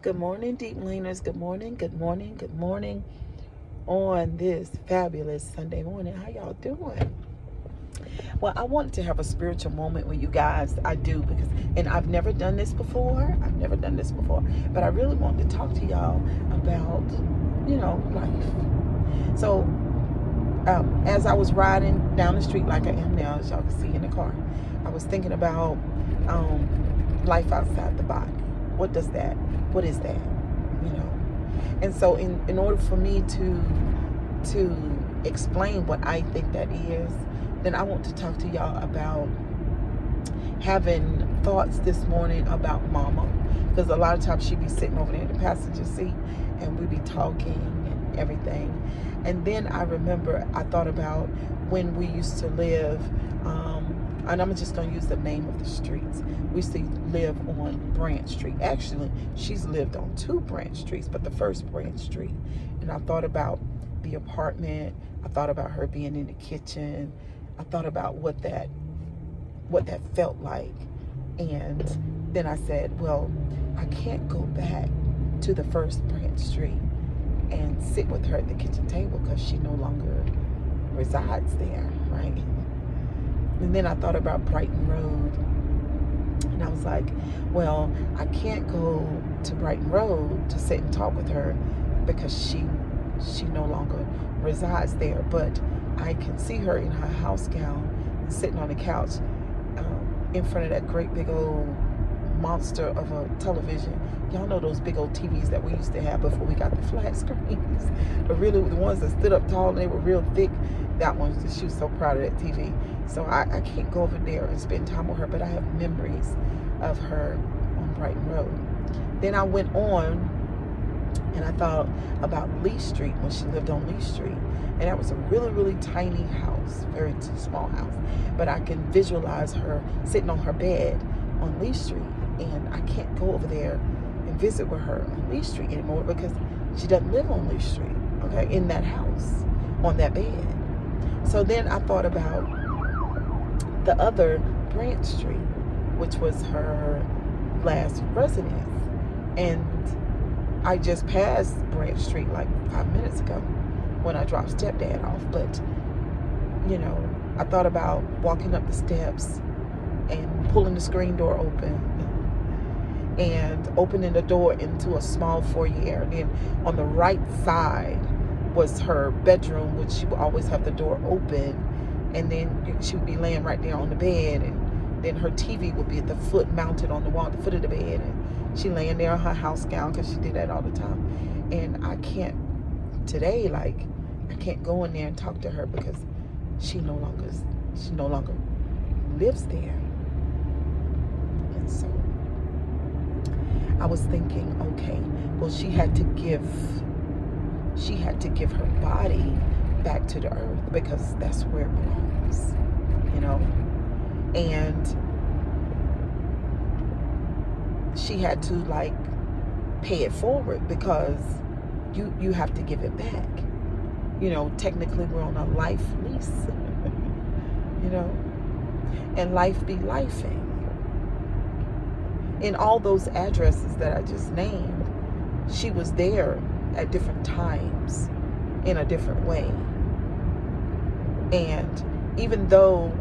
Good morning, deep leaners. Good morning, good morning, good morning on this fabulous Sunday morning. How y'all doing? Well, I wanted to have a spiritual moment with you guys. I do because, and I've never done this before. But I really wanted to talk to y'all about, life. So, as I was riding down the street like I am now, as y'all can see in the car, I was thinking about life outside the body. What is that? You know. And so in order for me to explain what I think that is, then I want to talk to y'all about having thoughts this morning about mama. Because a lot of times she be sitting over there in the passenger seat and we be talking and everything. And then I thought about when we used to live, and I'm just going to use the name of the streets. We used to live on Branch Street. Actually, she's lived on two Branch Streets, but the first Branch Street. And I thought about the apartment. I thought about her being in the kitchen. I thought about what that felt like. And then I said, well, I can't go back to the first Branch Street and sit with her at the kitchen table because she no longer resides there, right? And then I thought about Brighton Road. And I was like, well, I can't go to Brighton Road to sit and talk with her because she no longer resides there. But I can see her in her house gown sitting on the couch in front of that great big old monster of a television. Y'all know those big old TVs that we used to have before we got the flat screens. But really, the ones that stood up tall and they were real thick, that one, she was so proud of that TV. So I can't go over there and spend time with her, but I have memories of her on Brighton Road. Then I went on and I thought about Lee Street when she lived on Lee Street. And that was a really, really tiny house, very small house. But I can visualize her sitting on her bed on Lee Street. And I can't go over there and visit with her on Lee Street anymore because she doesn't live on Lee Street, okay, in that house, on that bed. So then I thought about the other Branch Street, which was her last residence. And I just passed Branch Street like 5 minutes ago when I dropped stepdad off. But, I thought about walking up the steps and pulling the screen door open and opening the door into a small foyer. And then on the right side was her bedroom, which she would always have the door open. And then she would be laying right there on the bed. And then her TV would be at the foot, mounted on the wall, at the foot of the bed. And she laying there in her house gown because she did that all the time. And I can't today, I can't go in there and talk to her because she no longer lives there. And so I was thinking, okay, well, she had to give her body back to the earth because that's where it belongs, and she had to pay it forward because you have to give it back. Technically we're on a life lease, and life be lifing. In all those addresses that I just named, she was there at different times in a different way. And even though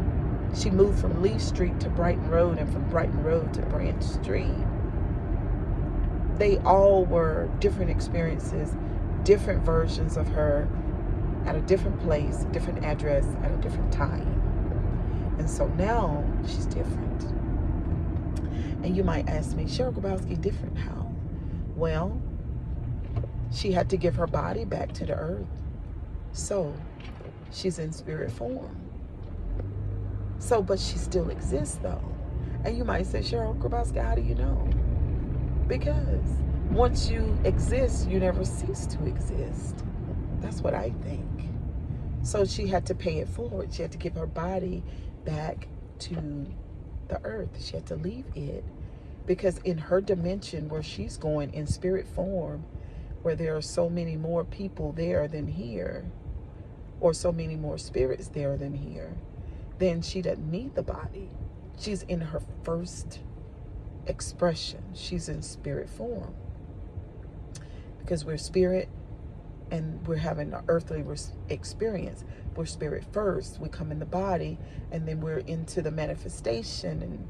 she moved from Lee Street to Brighton Road and from Brighton Road to Branch Street, they all were different experiences, different versions of her at a different place, a different address, at a different time. And so now she's different. And you might ask me, Cheryl Grabowski, different how? Well, she had to give her body back to the earth. So she's in spirit form. So, but she still exists though. And you might say, Cheryl Grabowski, how do you know? Because once you exist, you never cease to exist. That's what I think. So she had to pay it forward. She had to give her body back to the earth. She had to leave it because in her dimension where she's going in spirit form, where there are so many more people there than here, or so many more spirits there than here, then she doesn't need the body. She's in her first expression. She's in spirit form. because we're spirit and we're having an earthly experience. We're spirit first. We come in the body, and then we're into the manifestation and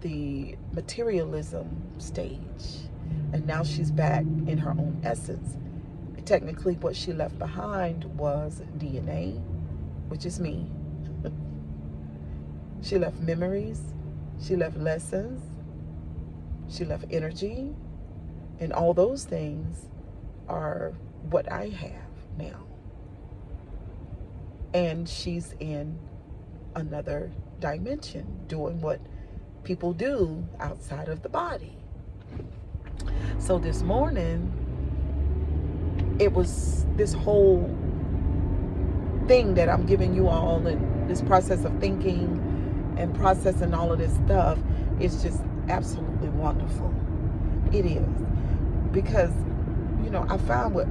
the materialism stage. And now she's back in her own essence. Technically, what she left behind was DNA, which is me. She left memories. She left lessons. She left energy. And all those things are what I have now. And she's in another dimension, doing what people do outside of the body. So this morning, it was this whole thing that I'm giving you all, and this process of thinking and processing all of this stuff is just absolutely wonderful. It is. Because, I found what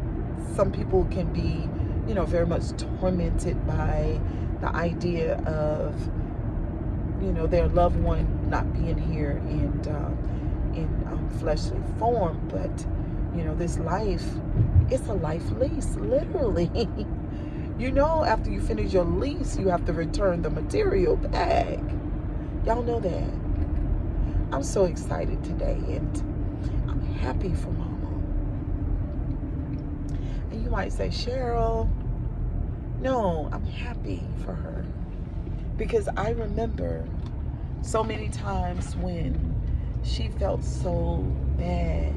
some people can be, very much tormented by the idea of, their loved one not being here in fleshly form. But, this life, it's a life lease, literally. After you finish your lease, you have to return the material back. Y'all know that. I'm so excited today, and I'm happy for Mama. And you might say, Cheryl, no, I'm happy for her. Because I remember so many times when she felt so bad.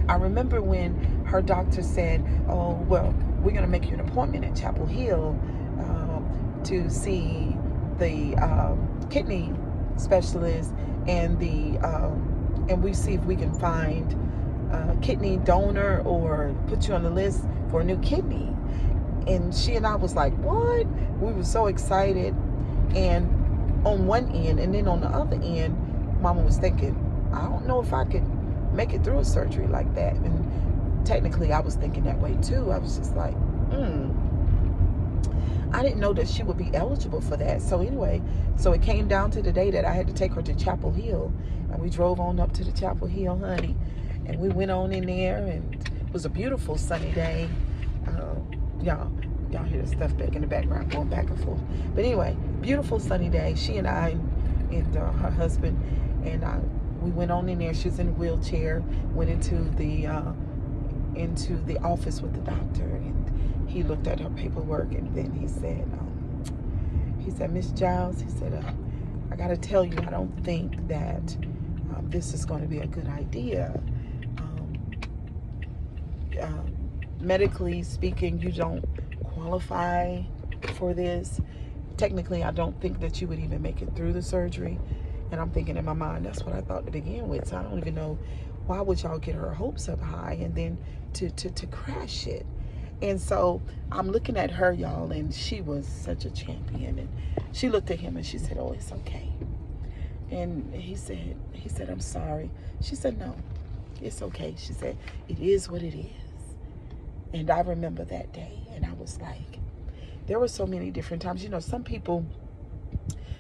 I remember when her doctor said, oh, well, we're going to make you an appointment at Chapel Hill to see the kidney specialist, and we see if we can find a kidney donor or put you on the list for a new kidney. And she and I was like, what? We were so excited. And on one end, and then on the other end, Mama was thinking, I don't know if I could make it through a surgery like that. And technically I was thinking that way too. I was just like, I didn't know that she would be eligible for that. So anyway, so it came down to the day that I had to take her to Chapel Hill. And we drove on up to the Chapel Hill, honey. And we went on in there, and it was a beautiful sunny day. Y'all hear the stuff back in the background going back and forth. But anyway, beautiful sunny day. She and I and her husband, and we went on in there. She was in a wheelchair, went into the office with the doctor, and he looked at her paperwork, and then he said, Miss Giles, he said, I got to tell you, I don't think that this is going to be a good idea. Medically speaking, you don't qualify for this. Technically, I don't think that you would even make it through the surgery. And I'm thinking in my mind, that's what I thought to begin with. So I don't even know, why would y'all get her hopes up high and then to crash it? And so I'm looking at her, y'all, and she was such a champion. And she looked at him and she said, oh, it's okay. And he said, I'm sorry. She said, no, it's okay. She said, it is what it is. And I remember that day, and I was like, there were so many different times. Some people,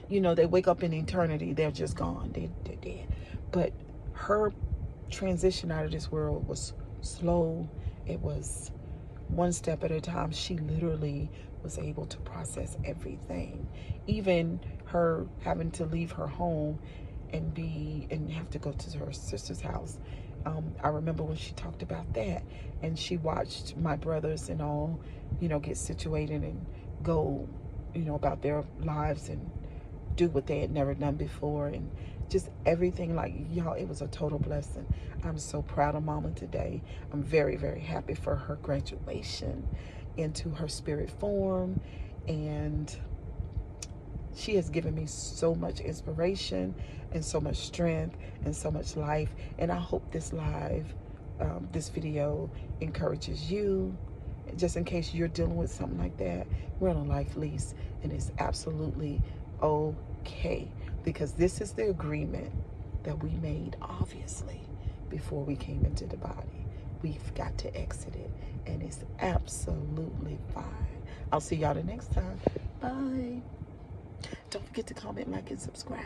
they wake up in eternity. They're just gone. They're dead. But her transition out of this world was slow. It was one step at a time. She literally was able to process everything. Even her having to leave her home and have to go to her sister's house. I remember when she talked about that, and she watched my brothers and all, get situated and go, about their lives and do what they had never done before, and just everything. Like, y'all, it was a total blessing. I'm so proud of Mama today. I'm very, very happy for her graduation into her spirit form, and she has given me so much inspiration and so much strength and so much life. And I hope this this video encourages you, just in case you're dealing with something like that. We're on a life lease, and it's absolutely okay, because this is the agreement that we made, obviously, before we came into the body. We've got to exit it, and it's absolutely fine. I'll see y'all the next time. Bye. Don't forget to comment, like, and subscribe.